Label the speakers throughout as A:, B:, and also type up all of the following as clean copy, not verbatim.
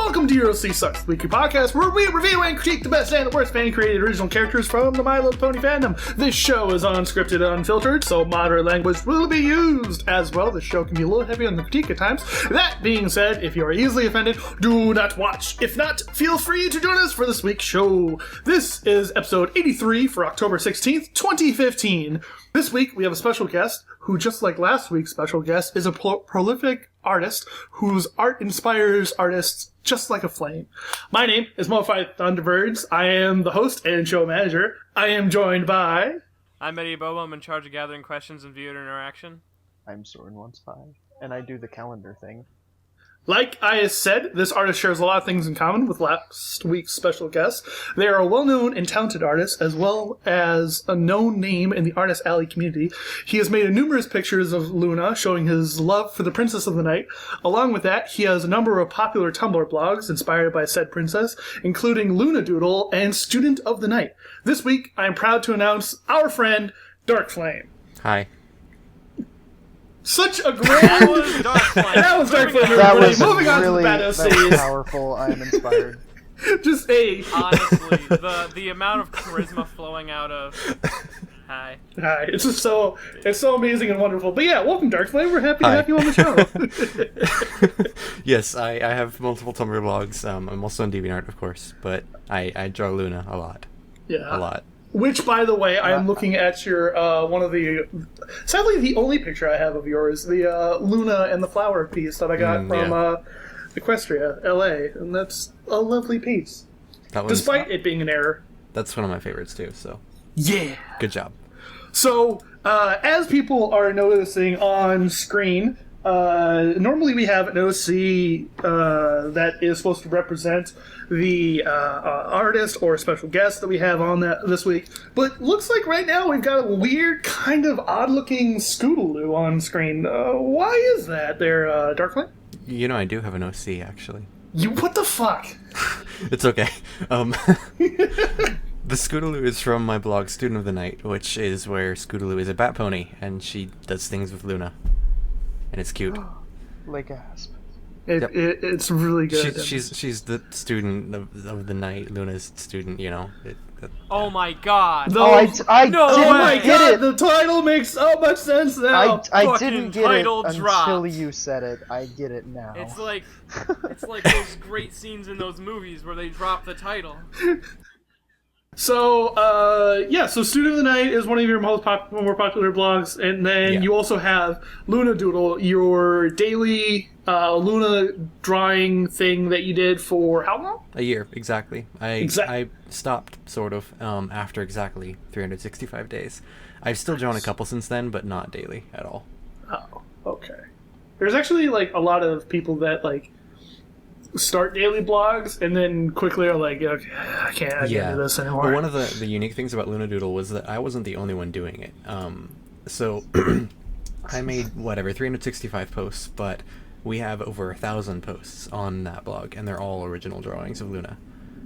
A: Welcome to Euro C Sucks, the weekly podcast where we review and critique the best and the worst fan-created original characters from the My Little Pony Fandom. This show is unscripted and unfiltered, so moderate language will be used as well. This show can be a little heavy on the critique at times. That being said, if you are easily offended, do not watch. If not, feel free to join us for this week's show. This is episode 83 for October 16th, 2015. This week, we have a special guest who, just like last week's special guest, is a prolific artist whose art inspires artists just like a flame. My name is Moth Thunderbirds. I am the host and show manager. I am joined by...
B: I'm Eddie Bobo. I'm in charge of gathering questions and viewer interaction.
C: I'm Soren15, and I do the calendar thing.
A: Like I said, this artist shares a lot of things in common with last week's special guest. They are a well-known and talented artist, as well as a known name in the Artist Alley community. He has made numerous pictures of Luna, showing his love for the Princess of the Night. Along with that, he has a number of popular Tumblr blogs inspired by said princess, including Luna Doodle and Student of the Night. This week, I am proud to announce our friend, Darkflame.
D: Hi.
A: Such a great...
B: That was Darkflame.
A: That was Darkflame.
C: That was
A: Moving on
C: really
A: to the
C: that was powerful. I am inspired.
A: Just a...
B: Honestly, the amount of charisma flowing out of... Hi.
A: It's just so amazing and wonderful. But yeah, welcome Darkflame. We're happy to have you on the show.
D: Yes, I have multiple Tumblr blogs. I'm also on DeviantArt, of course, but I draw Luna a lot.
A: Yeah.
D: A lot.
A: Which, by the way, I am looking at your, one of the, sadly the only picture I have of yours, the Luna and the flower piece that I got from Equestria, LA, and that's a lovely piece. Despite it being an error.
D: That's one of my favorites, too, so.
A: Yeah!
D: Good job.
A: So, as people are noticing on screen, normally we have an OC that is supposed to represent the artist or special guest that we have on this week. But looks like right now we've got a weird, kind of odd-looking Scootaloo on screen. Why is that there, Darkflame?
D: You know, I do have an OC, actually.
A: What the fuck?
D: It's okay. The Scootaloo is from my blog, Student of the Night, which is where Scootaloo is a bat pony, and she does things with Luna. And it's cute.
C: Like gasp.
A: It's really good.
D: She's the student of the night. Luna's student, you know.
B: Oh my god.
C: I
B: No
C: didn't
B: way.
C: get it.
A: The title makes so much sense now.
C: I didn't get it
B: title
C: until
B: dropped.
C: you said it. I get it now.
B: It's like those great scenes in those movies where they drop the title.
A: So, so Student of the Night is one of your more popular blogs, and then you also have Luna Doodle, your daily Luna drawing thing that you did for how long?
D: A year, exactly. I stopped, sort of, after exactly 365 days. I've still drawn a couple since then, but not daily at all.
A: Oh, okay. There's actually, like, a lot of people that, like, start daily blogs and then quickly are like, okay, I can't do this anymore.
D: Well, one of the unique things about Luna Doodle was that I wasn't the only one doing it. So I made 365 posts, but we have over 1,000 posts on that blog, and they're all original drawings of Luna.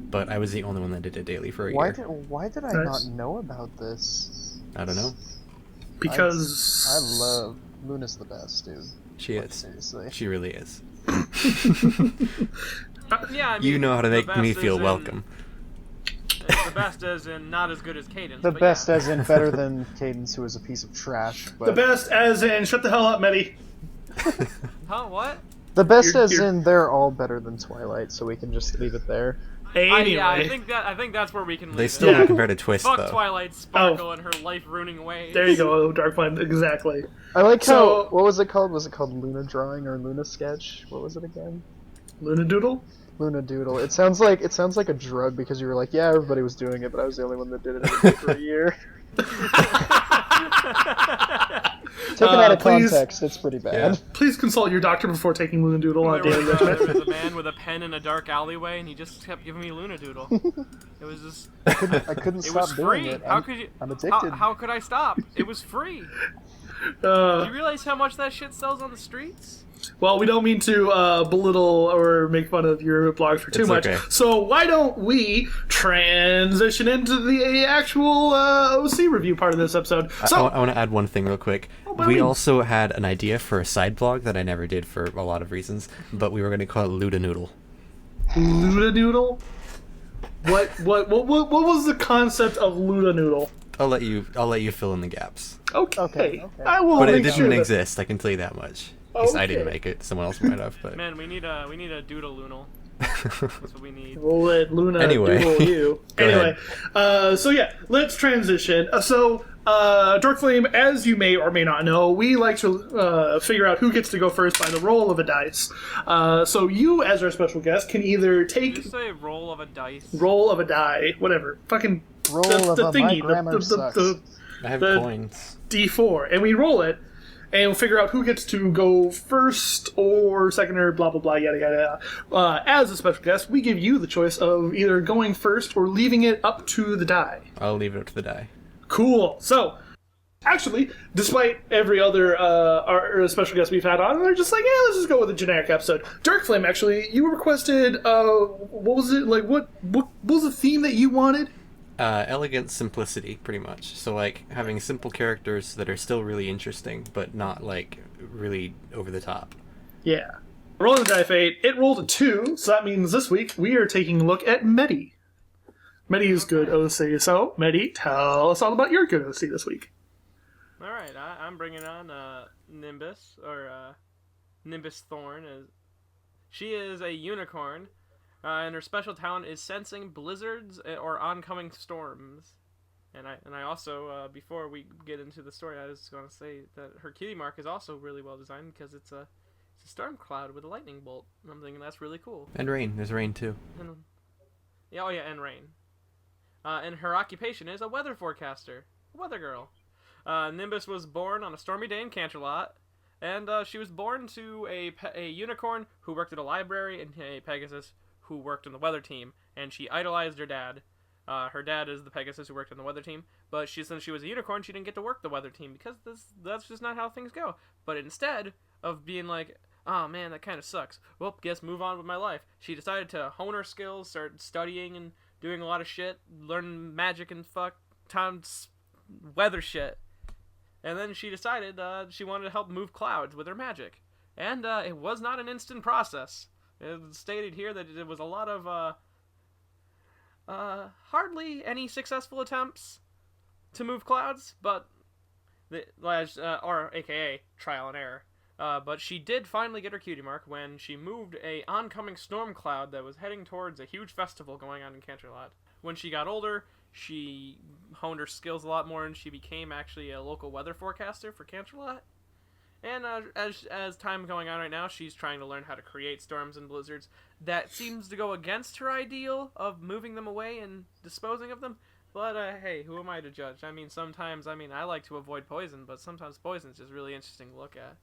D: But I was the only one that did it daily for a year.
C: Why did I not know about this?
D: I don't know.
A: Because
C: I love Luna's the best, dude.
D: She is.
C: Seriously.
D: She really is.
B: Yeah, I mean,
D: you know how to make me feel welcome.
B: The best as in not as good as Cadence.
C: The best as in better than Cadence, who is a piece of trash. But...
A: The best as in shut the hell up, Medi.
B: Huh? What?
C: The best as in they're all better than Twilight, so we can just leave it there.
A: Anyway.
B: I think that's where we can leave
D: They
B: it.
D: still don't compare to Twist,
B: Fuck
D: though.
B: Twilight Sparkle and her life-ruining ways.
A: There you go, Darkflame. Exactly.
C: I like how... What was it called? Was it called Luna Drawing or Luna Sketch? What was it again?
A: Luna Doodle?
C: Luna Doodle. It sounds like a drug because you were like, yeah, everybody was doing it, but I was the only one that did it for a year. Taken out of context, it's pretty bad.
D: Yeah.
A: Please consult your doctor before taking Luna Doodle on daily regimen.
B: There was a man with a pen in a dark alleyway, and he just kept giving me Luna Doodle. It was just...
C: I couldn't
B: It
C: stop
B: was
C: doing
B: free.
C: it.
B: How could you?
C: I'm addicted.
B: How could I stop? It was free. Do you realize how much that shit sells on the streets?
A: Well, we don't mean to belittle or make fun of your blog for too much.
D: Okay.
A: So why don't we transition into the actual OC review part of this episode? So
D: I want to add one thing real quick. We also had an idea for a side blog that I never did for a lot of reasons, but we were going to call it Luda Noodle.
A: Luda-noodle? What was the concept of Luda-noodle?
D: I'll let you fill in the gaps.
A: Okay. I will.
D: But it
A: make
D: didn't
A: sure that-
D: exist. I can tell you that much. At least I didn't
A: Okay.
D: make it. Someone else might have. But
B: Man, we need a doodle-loonal. That's what we need.
A: We'll let Luna
D: Anyway.
A: doodle you.
D: Go
A: Anyway, so yeah, let's transition. Darkflame, as you may or may not know, we like to figure out who gets to go first by the roll of a dice. So you, as our special guest, can either
B: Did you
A: take
B: say roll of a dice?
A: roll of a die, whatever, fucking
C: Roll
A: the
C: of a my
A: thingy,
C: grammar sucks.
D: I have
A: the-
D: coins.
A: D4, and we roll it, and we'll figure out who gets to go first or second or blah blah blah yada yada. As a special guest, we give you the choice of either going first or leaving it up to the die.
D: I'll leave it up to the die.
A: Cool. So, actually, despite every other our special guest we've had on, they're just like, yeah, let's just go with a generic episode. Darkflame, actually, you requested, what was it? Like, what was the theme that you wanted?
D: Elegant simplicity, pretty much. So, like, having simple characters that are still really interesting, but not, like, really over the top.
A: Yeah. Rolling the die fate, it rolled a 2, so that means this week we are taking a look at Medi. Medi is good OC. So, Medi, tell us all about your good OC this week.
B: All right, I'm bringing on Nimbus, or Nimbus Thorn. She is a unicorn, and her special talent is sensing blizzards or oncoming storms. And I also, before we get into the story, I was going to say that her cutie mark is also really well designed because it's a storm cloud with a lightning bolt. And I'm thinking that's really cool.
D: And rain. There's rain, too.
B: And, yeah, and rain. And her occupation is a weather forecaster, a weather girl. Nimbus was born on a stormy day in Canterlot, and she was born to a unicorn who worked at a library and a Pegasus who worked on the weather team, and she idolized her dad. Her dad is the Pegasus who worked on the weather team, but since she was a unicorn, she didn't get to work the weather team because that's just not how things go. But instead of being like, oh man, that kind of sucks, well, guess move on with my life, she decided to hone her skills, start studying and doing a lot of shit, learning magic and weather shit. And then she decided she wanted to help move clouds with her magic. And it was not an instant process. It stated here that it was a lot of hardly any successful attempts to move clouds, but or aka trial and error. But she did finally get her cutie mark when she moved a oncoming storm cloud that was heading towards a huge festival going on in Canterlot. When she got older, she honed her skills a lot more, and she became actually a local weather forecaster for Canterlot. And as time going on right now, she's trying to learn how to create storms and blizzards. That seems to go against her ideal of moving them away and disposing of them. But hey, who am I to judge? I mean, sometimes, I like to avoid poison, but sometimes poison is just really interesting to look at.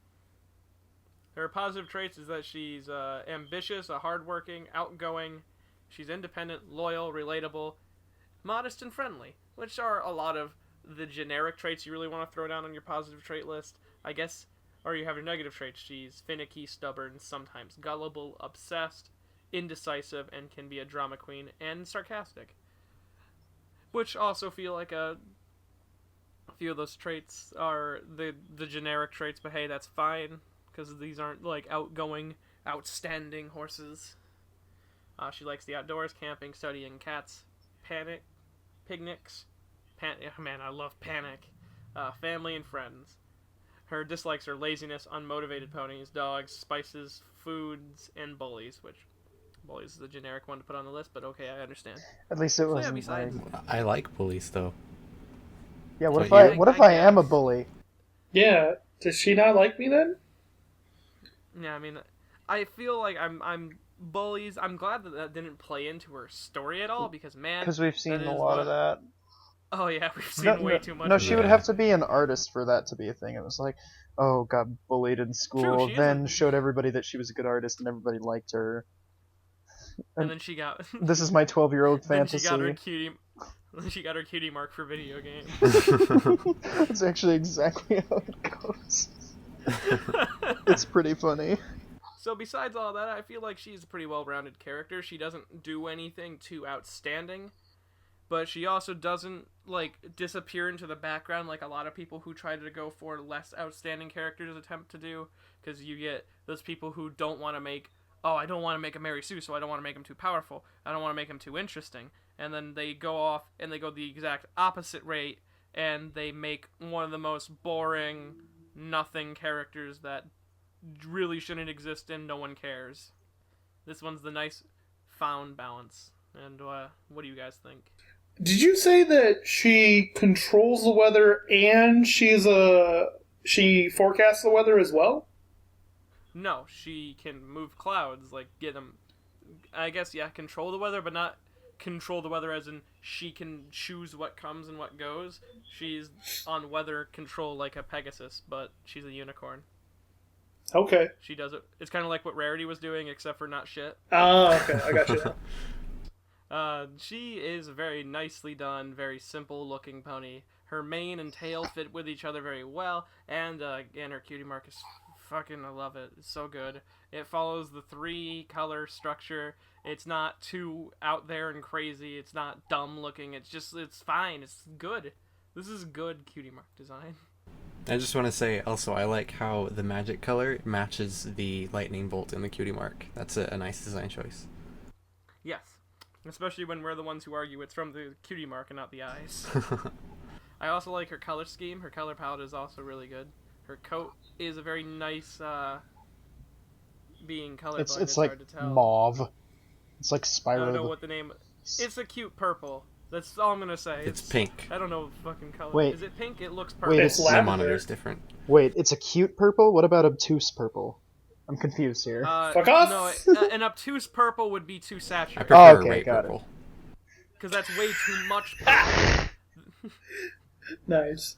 B: Her positive traits is that she's ambitious, hardworking, outgoing. She's independent, loyal, relatable, modest, and friendly, which are a lot of the generic traits you really want to throw down on your positive trait list, I guess. Or you have your negative traits. She's finicky, stubborn, sometimes gullible, obsessed, indecisive, and can be a drama queen, and sarcastic. Which also feel like a few of those traits are the generic traits, but hey, that's fine, because these aren't like outgoing, outstanding horses. She likes the outdoors, camping, studying, cats, picnics, man, I love panic, family and friends. Her dislikes are laziness, unmotivated ponies, dogs, spices, foods, and bullies, which bullies is the generic one to put on the list, but okay, I understand.
C: At least it
B: So,
C: wasn't
B: besides-
C: like...
D: I like bullies, though.
C: Yeah, what
D: So
C: if I am a bully?
A: Yeah. Does she not like me then?
B: Yeah, I feel like I'm bullies. I'm glad that didn't play into her story at all, because man,
C: Because we've seen
B: that
C: a
B: is
C: lot of that.
B: Oh yeah, we've seen way too much.
C: No,
B: of
C: she
B: that.
C: would have to be an artist for that to be a thing. It was like, oh, got bullied in school,
B: she is
C: then
B: a-
C: showed everybody that she was a good artist and everybody liked her.
B: And then she got.
C: This is my 12-year-old
B: Then
C: fantasy.
B: she got her cutie. Then she got her cutie mark for video game.
C: That's actually exactly how it goes. It's pretty funny.
B: So besides all that, I feel like she's a pretty well-rounded character. She doesn't do anything too outstanding, but she also doesn't like disappear into the background like a lot of people who try to go for less outstanding characters attempt to do, because you get those people who don't want to make oh, I don't want to make him Mary Sue, so I don't want to make him too powerful. I don't want to make him too interesting. And then they go off and they go the exact opposite rate, and they make one of the most boring, nothing characters that really shouldn't exist and no one cares. This one's the nice found balance. And what do you guys think?
A: Did you say that she controls the weather and she forecasts the weather as well?
B: No, she can move clouds, like get them. I guess, yeah, control the weather, but not control the weather as in she can choose what comes and what goes. She's on weather control like a Pegasus, but she's a unicorn.
A: Okay.
B: She does it. It's kind of like what Rarity was doing, except for not shit.
A: Oh, okay. I got you now.
B: She is a very nicely done, very simple looking pony. Her mane and tail fit with each other very well, and again, her cutie mark is fucking, I love it. It's so good. It follows the 3-color structure. It's not too out there and crazy. It's not dumb looking. It's fine. It's good. This is good cutie mark design.
D: I just want to say also, I like how the magic color matches the lightning bolt in the cutie mark. That's a nice design choice.
B: Yes. Especially when we're the ones who argue it's from the cutie mark and not the eyes. I also like her color scheme. Her color palette is also really good. Her coat is a very nice being colorblind.
C: It's like
B: hard to tell.
C: mauve. It's like
B: I don't know
C: Spyro.
B: what the name. It's a cute purple. That's all I'm gonna say.
D: It's pink.
B: I don't know the fucking color.
C: Wait.
B: Is it pink? It looks purple.
C: Wait,
A: It's
D: My
A: lavender.
D: monitor's different.
C: Wait, it's a cute purple? What about obtuse purple? I'm confused here.
A: Fuck off!
B: No, an obtuse purple would be too
D: I
B: saturated.
D: prefer
C: okay,
D: Ray
C: got it.
D: purple.
B: Because that's way too much purple.
A: Nice.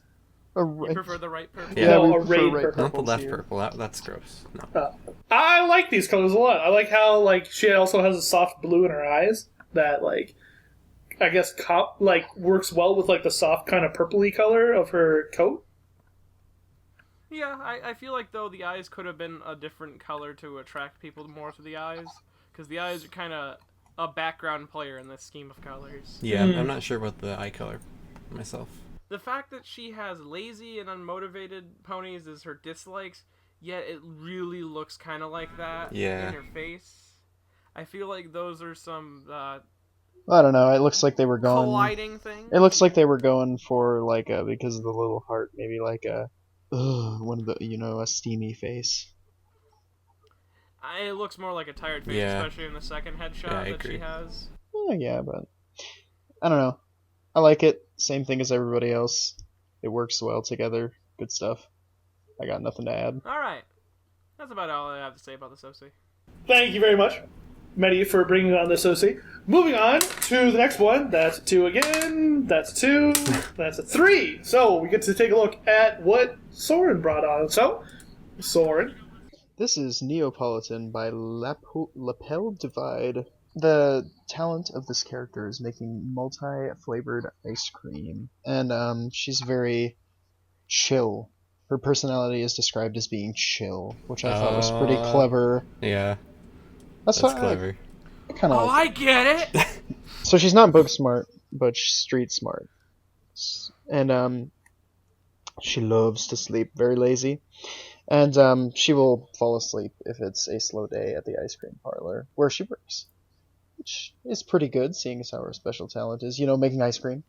B: You prefer the right purple?
D: Yeah.
A: No,
C: we
A: a
C: prefer
A: raid
C: red
A: purple.
D: Not the
C: purples
D: left
C: here.
D: purple. That's gross. No.
A: I like these colors a lot. I like how she also has a soft blue in her eyes that I guess works well with the soft kind of purpley color of her coat.
B: Yeah, I feel like, though, the eyes could have been a different color to attract people more to the eyes. Because the eyes are kind of a background player in this scheme of colors.
D: Yeah, I'm not sure about the eye color myself.
B: The fact that she has lazy and unmotivated ponies is her dislikes, yet it really looks kind of like that
D: Yeah.
B: in her face. I feel like those are some
C: I don't know. It looks like they were going.
B: colliding things.
C: It looks like they were going for because of the little heart, maybe one of the a steamy face.
B: It looks more like a tired face,
D: Yeah.
B: especially in the second headshot
D: Yeah, I
B: that she
D: agree.
B: has.
C: Yeah, but I don't know. I like it. Same thing as everybody else. It works well together. Good stuff. I got nothing to add.
B: Alright. That's about all I have to say about this OC.
A: Thank you very much, Mehdi, for bringing on this OC. Moving on to the next one. That's a 2 again. That's a 2. That's a 3. So we get to take a look at what Soren brought on. So, Soren.
C: This is Neapolitan by Lapel Divide. The talent of this character is making multi-flavored ice cream, and she's very chill. Her personality is described as being chill, which I thought was pretty clever.
D: Yeah,
C: That's
D: clever.
C: I kind of
B: Oh, I get it!
C: So she's not book smart, but she's street smart. And she loves to sleep, very lazy. And she will fall asleep if it's a slow day at the ice cream parlor where she works. Which is pretty good, seeing as how her special talent is, making ice cream.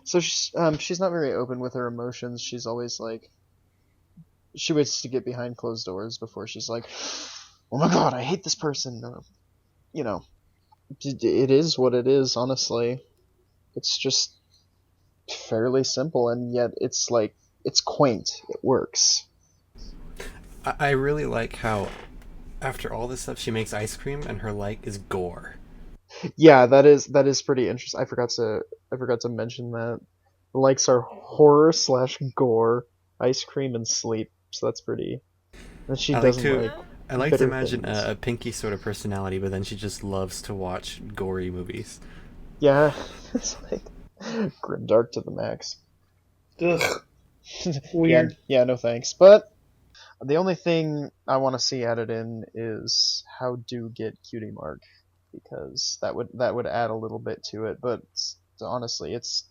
C: So she's not very open with her emotions. She's always she waits to get behind closed doors before she's like, oh my god, I hate this person, or, it is what it is, honestly. It's just fairly simple, and yet it's quaint. It works.
D: I really like how, after all this stuff, she makes ice cream, and her is gore.
C: Yeah, that is pretty interesting. I forgot to mention that. The likes are horror / gore, ice cream, and sleep. So that's pretty. And she doesn't like.
D: I like to
C: bitter
D: imagine
C: things.
D: a Pinky sort of personality, but then she just loves to watch gory movies.
C: Yeah, it's grimdark to the max.
A: Ugh. Weird.
C: Yeah, no thanks. But the only thing I want to see added in is how do get cutie mark, because that would add a little bit to it. But honestly, it's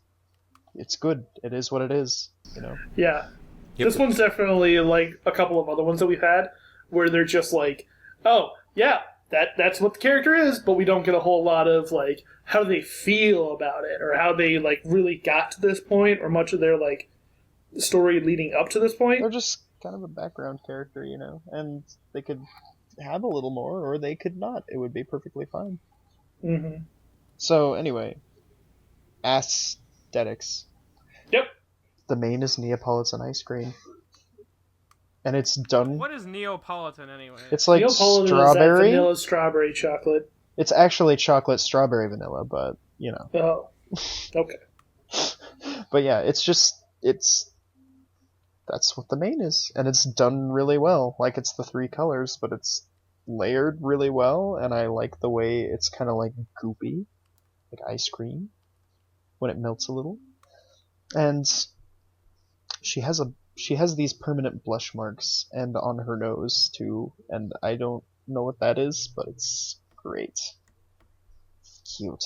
C: good. It is what it is.
A: Yeah.
D: Yep.
A: This one's definitely like a couple of other ones that we've had, where they're just oh, yeah, that's what the character is, but we don't get a whole lot of like how they feel about it or how they like really got to this point or much of their like story leading up to this point.
C: They're just kind of a background character, and they could have a little more or they could not. It would be perfectly fine.
A: Mm-hmm.
C: So anyway, aesthetics.
A: Yep.
C: The main is Neapolitan ice cream. And it's done.
B: What is Neapolitan anyway?
C: It's like
A: Neapolitan
C: strawberry.
A: is that vanilla strawberry chocolate.
C: It's actually chocolate strawberry vanilla, but
A: Oh, okay.
C: But yeah, that's what the main is, and it's done really well. Like it's the 3 colors, but it's layered really well, and I like the way it's kind of like goopy, like ice cream when it melts a little. And she has these permanent blush marks and on her nose too, and I don't know what that is, but it's great. It's cute.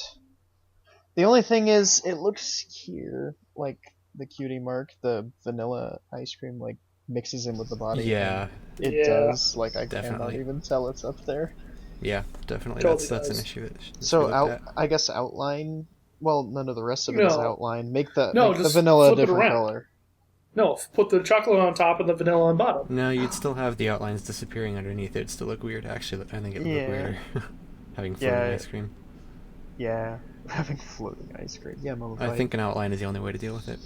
C: The only thing is, it looks here like the cutie mark, the vanilla ice cream, like mixes in with the body.
D: Yeah.
C: It does. Like I
D: Definitely.
C: cannot even tell it's up there.
D: Yeah, definitely.
A: Totally
D: That's an
A: does.
D: issue.
C: So I guess outline. Well, none of the rest of it is
A: No.
C: outline. Make the
A: just
C: vanilla a
A: flip it
C: different
A: around.
C: color.
A: No, put the chocolate on top and the vanilla on bottom.
D: No, you'd still have the outlines disappearing underneath. It'd still look weird. Actually, I think it would look weirder. Having floating ice cream.
C: Yeah, having floating ice cream. Yeah,
D: I think an outline is the only way to deal with it.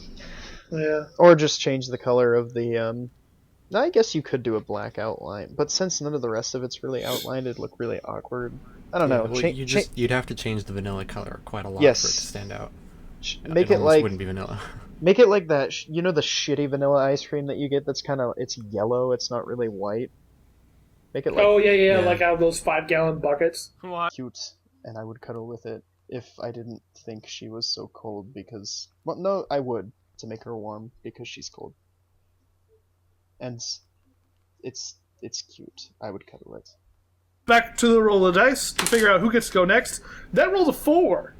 A: Yeah.
C: Or just change the color of the. I guess you could do a black outline, but since none of the rest of it's really outlined, it'd look really awkward. I don't know.
D: Well, you'd have to change the vanilla color quite a lot
C: Yes.
D: for it to stand out.
C: Make it like
D: wouldn't be vanilla.
C: Make it like that. The shitty vanilla ice cream that you get. That's it's yellow. It's not really white. Make it like
A: Oh yeah,
D: Yeah.
A: like out of those 5-gallon buckets.
B: What?
C: cute, and I would cuddle with it if I didn't think she was so cold. Because no, I would to make her warm because she's cold. And it's cute. I would cuddle it.
A: Back to the roll of dice to figure out who gets to go next. That rolled a 4.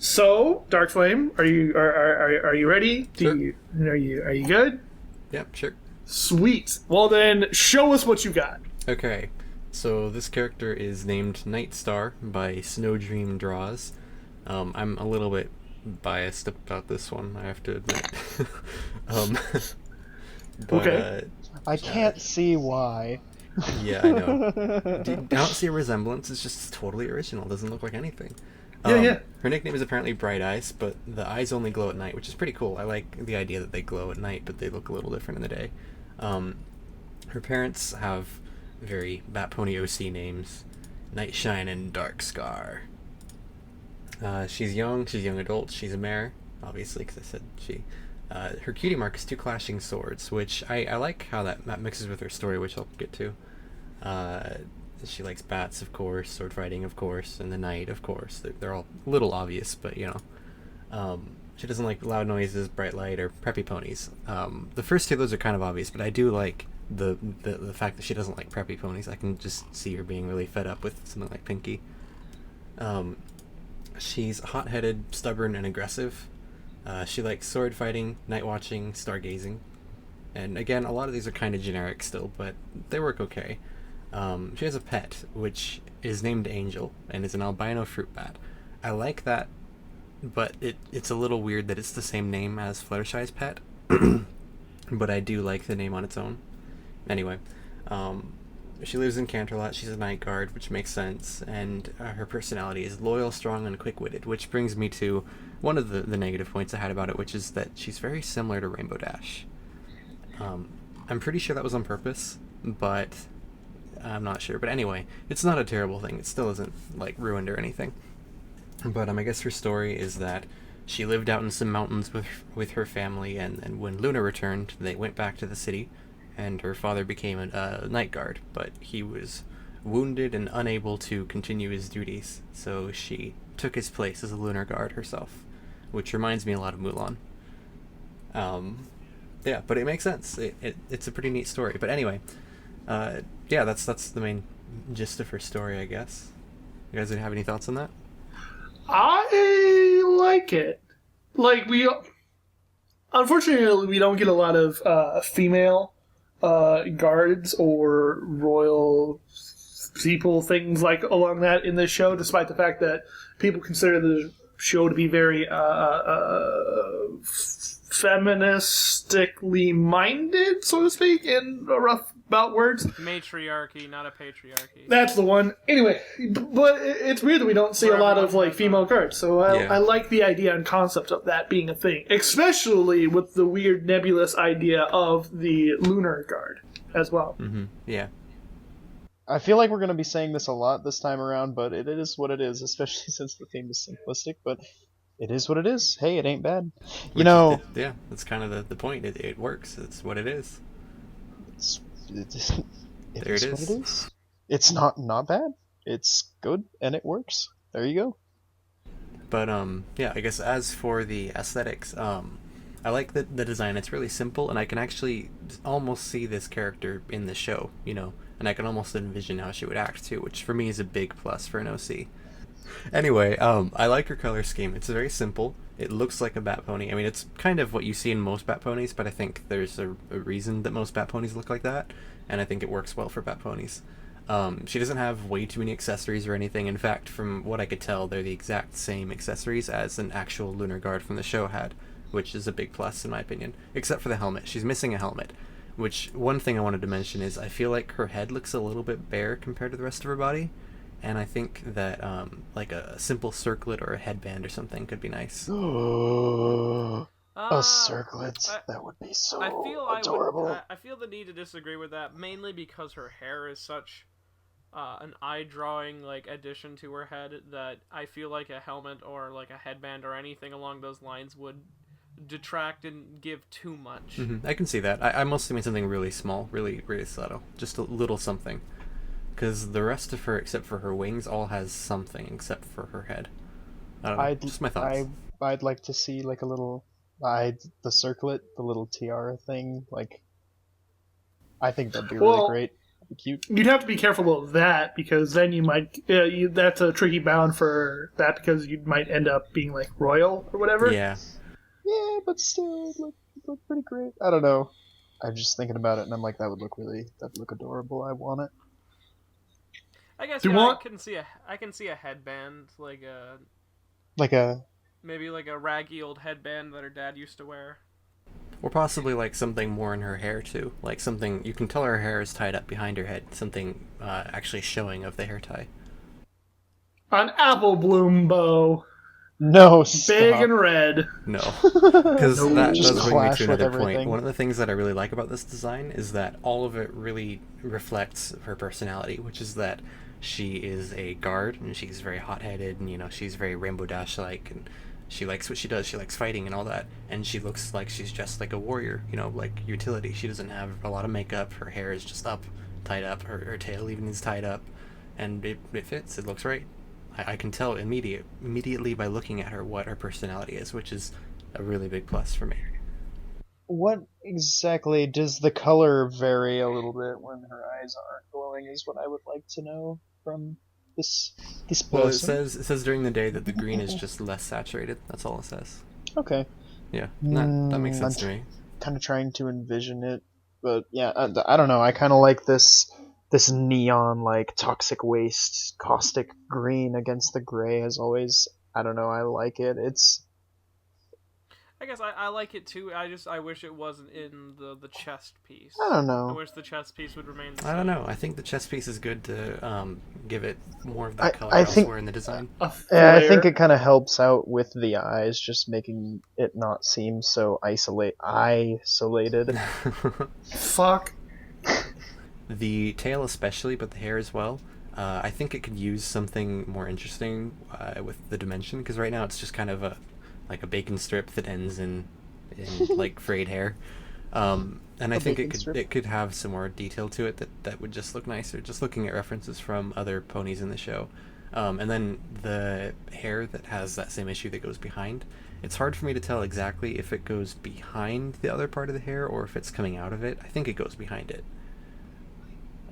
A: So, Darkflame, are you ready?
D: Sure.
A: Are you good?
D: Yep, sure.
A: Sweet. Well then, show us what you got.
D: Okay, so this character is named Night Star by Snow Dream Draws. I'm a little bit biased about this one, I have to admit. But,
A: Okay.
C: I can't see why.
D: Yeah, I know. I don't see a resemblance, it's just totally original, it doesn't look like anything.
A: Yeah.
D: Her nickname is apparently Bright Eyes, but the eyes only glow at night, which is pretty cool. I like the idea that they glow at night, but they look a little different in the day. Her parents have very Bat Pony OC names: Nightshine and Dark Scar. She's young adult, she's a mare, obviously, because I said she. Her cutie mark is 2 clashing swords, which I like how that mixes with her story, which I'll get to. She likes bats, of course, sword fighting, of course, and the night, of course. They're all a little obvious, but she doesn't like loud noises, bright light, or preppy ponies. The first 2 of those are kind of obvious, but I do like the fact that she doesn't like preppy ponies. I can just see her being really fed up with something like Pinky. She's hot-headed, stubborn, and aggressive. She likes sword fighting, night watching, stargazing. And again, a lot of these are kind of generic still, but they work okay. She has a pet, which is named Angel, and is an albino fruit bat. I like that, but it's a little weird that it's the same name as Fluttershy's pet. But I do like the name on its own. Anyway, she lives in Canterlot. She's a night guard, which makes sense, and her personality is loyal, strong, and quick-witted, which brings me to one of the negative points I had about it, which is that she's very similar to Rainbow Dash. I'm pretty sure that was on purpose, but I'm not sure. But anyway, it's not a terrible thing. It still isn't, like, ruined or anything. But I guess her story is that she lived out in some mountains with her family, and when Luna returned, they went back to the city, and her father became a night guard, but he was wounded and unable to continue his duties, so she took his place as a lunar guard herself, which reminds me a lot of Mulan. Yeah, but it makes sense. It's a pretty neat story. But anyway, yeah, that's the main gist of her story, I guess. You guys have any thoughts on that?
A: I like it. Like, unfortunately, we don't get a lot of female guards or royal people things like along that in this show, despite the fact that people consider the show to be very feministically minded, so to speak, in a rough about words.
B: Matriarchy, not a patriarchy.
A: That's the one. Anyway, but it's weird that we don't see a lot of like female guards. So I like the idea and concept of that being a thing, especially with the weird nebulous idea of the lunar guard as well.
D: Mm-hmm. Yeah.
C: I feel like we're going to be saying this a lot this time around, but it is what it is, especially since the theme is simplistic, but it is what it is. Hey, it ain't bad.
D: Yeah, that's kind of the point. It works. It's what it is.
C: It is what it is. It's not bad. It's good, and it works. There you go.
D: But, yeah, I guess as for the aesthetics, I like the design. It's really simple, and I can actually almost see this character in the show, and I can almost envision how she would act too, which for me is a big plus for an OC. Anyway, I like her color scheme. It's very simple. It looks like a bat pony. I mean, it's kind of what you see in most bat ponies, but I think there's a reason that most bat ponies look like that, and I think it works well for bat ponies. She doesn't have way too many accessories or anything. In fact, from what I could tell, they're the exact same accessories as an actual lunar guard from the show had, which is a big plus in my opinion, except for the helmet. She's missing a helmet, which one thing I wanted to mention is I feel like her head looks a little bit bare compared to the rest of her body. And I think that, like a simple circlet or a headband or something could be nice.
C: A circlet. That would be so adorable.
B: I feel the need to disagree with that, mainly because her hair is such an eye-drawing addition to her head that I feel like a helmet or like a headband or anything along those lines would detract and give too much.
D: Mm-hmm. I can see that. I mostly mean something really small, really, really subtle. Just a little something. Because the rest of her, except for her wings, all has something except for her head. I don't know, just my thoughts.
C: I'd like to see like a little, the circlet, the little tiara thing. I think that'd be really great. That'd be cute.
A: You'd have to be careful of that because then you might. That's a tricky bound for that because you might end up being like royal or whatever.
D: Yeah.
C: Yeah, but still, it'd look pretty great. I don't know. I'm just thinking about it, and I'm like, that'd look adorable. I want it.
B: I guess I can see a headband, maybe like a raggy old headband that her dad used to wear.
D: Or possibly like something more in her hair too, like something you can tell her hair is tied up behind her head, something actually showing of the hair tie.
A: An apple bloom bow.
C: No, stop.
A: Big and red.
D: No, because that
C: just
D: does bring me to another
C: everything.
D: point. One of the things that I really like about this design is that all of it really reflects her personality, which is that she is a guard and she's very hot-headed and she's very Rainbow Dash-like and she likes what she does. She likes fighting and all that, and she looks like she's just like a warrior, like utility. She doesn't have a lot of makeup. Her hair is just tied up. Her tail even is tied up, and it fits. It looks right. I can tell immediately by looking at her what her personality is, which is a really big plus for me.
C: What exactly does the color vary a little bit when her eyes aren't glowing is what I would like to know from this person.
D: Well, it says during the day that the green is just less saturated. That's all it says.
C: Okay.
D: Yeah, that makes sense to me.
C: Kind of trying to envision it, but yeah, I don't know. I kind of like this neon, toxic waste, caustic green against the gray as always. I don't know, I like it.
B: I guess I like it too. I wish it wasn't in the chest piece.
C: I don't know.
B: I wish the chest piece would remain the same.
D: I don't know. I think the chest piece is good to give it more of that color elsewhere in the design.
C: Yeah, I think it kind of helps out with the eyes, just making it not seem so isolated.
A: Fuck.
D: The tail especially, but the hair as well. I think it could use something more interesting with the dimension, because right now it's just kind of a bacon strip that ends in frayed hair. And I think it could have some more detail to it that would just look nicer, just looking at references from other ponies in the show. And then the hair that has that same issue that goes behind. It's hard for me to tell exactly if it goes behind the other part of the hair or if it's coming out of it. I think it goes behind it.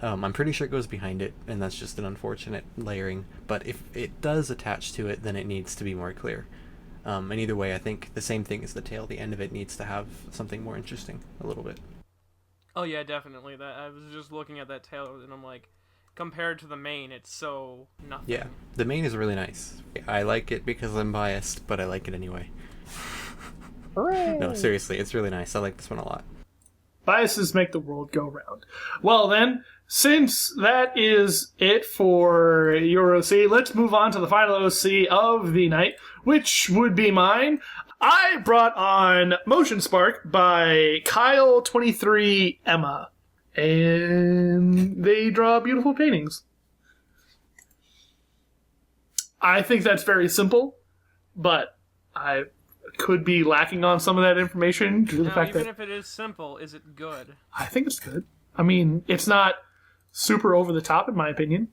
D: I'm pretty sure it goes behind it, and that's just an unfortunate layering. But if it does attach to it, then it needs to be more clear. And either way, I think the same thing as the tail. The end of it needs to have something more interesting, a little bit.
B: Oh yeah, definitely. That I was just looking at that tail, and I'm like, compared to the main, it's so nothing.
D: Yeah, the main is really nice. I like it because I'm biased, but I like it anyway.
C: Hooray!
D: No, seriously, it's really nice. I like this one a lot.
A: Biases make the world go round. Well then, since that is it for your OC, let's move on to the final OC of the night, which would be mine. I brought on Motion Spark by Kyle23 Emma, and they draw beautiful paintings. I think that's very simple, but I could be lacking on some of that information due to the
B: Now,
A: fact
B: even
A: that
B: if it is simple, is it good?
A: I think it's good. I mean, it's not super over the top in my opinion.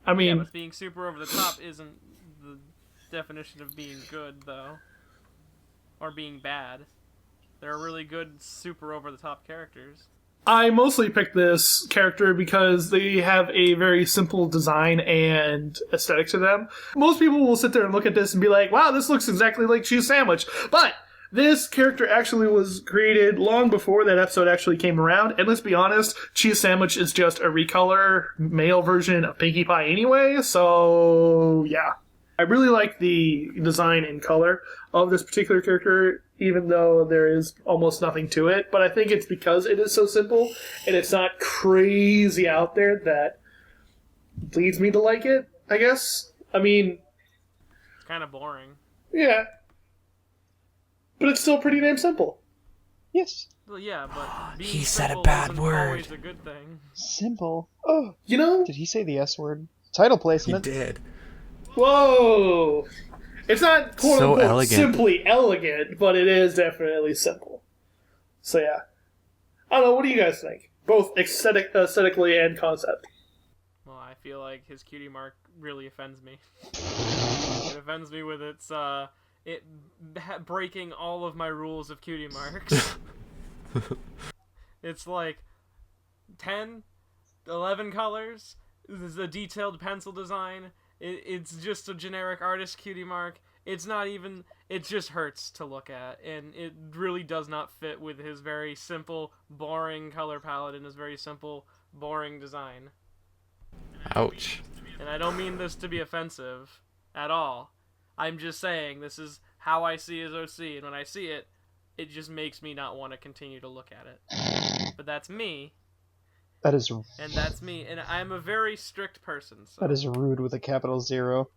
A: I
B: Yeah,
A: mean,
B: but being super over the top isn't the definition of being good, though. Or being bad. There are really good super over the top characters.
A: I mostly picked this character because they have a very simple design and aesthetic to them. Most people will sit there and look at this and be like, wow, this looks exactly like Cheese Sandwich. But this character actually was created long before that episode actually came around. And let's be honest, Cheese Sandwich is just a recolor male version of Pinkie Pie anyway. So, yeah. I really like the design and color of this particular character, even though there is almost nothing to it. But I think it's because it is so simple and it's not crazy out there that leads me to like it, I guess. I mean,
B: It's kind of boring.
A: yeah. But it's still pretty damn simple.
C: Yes.
B: Well, yeah, but being
D: He said a
B: simple
D: bad
B: isn't
D: word.
B: always a good thing.
C: Simple. Oh,
A: You know?
C: did he say the S word? Title
D: He
C: placement.
D: did.
A: Whoa! It's not quote
D: So
A: unquote
D: elegant.
A: simply elegant, but it is definitely simple. So yeah. I don't know, what do you guys think? Both aesthetically and concept.
B: Well, I feel like his cutie mark really offends me. It offends me with its, breaking all of my rules of cutie marks. It's like 10, 11 colors. This is a detailed pencil design. It's just a generic artist cutie mark. It's not even... It just hurts to look at, and it really does not fit with his very simple, boring color palette and his very simple, boring design.
D: Ouch.
B: And I don't mean this to be offensive at all. I'm just saying this is how I see his OC, and when I see it, it just makes me not want to continue to look at it. But that's me,
C: That is
B: and that's me, and I'm a very strict person. So
C: that is rude with a capital zero.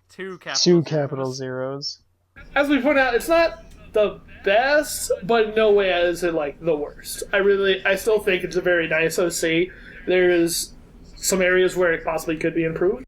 B: two
C: Two
B: capital
C: capital
B: zeros.
C: zeros.
A: As we point out, it's not the best, but in no way is it like the worst. I still think it's a very nice OC. There's some areas where it possibly could be improved,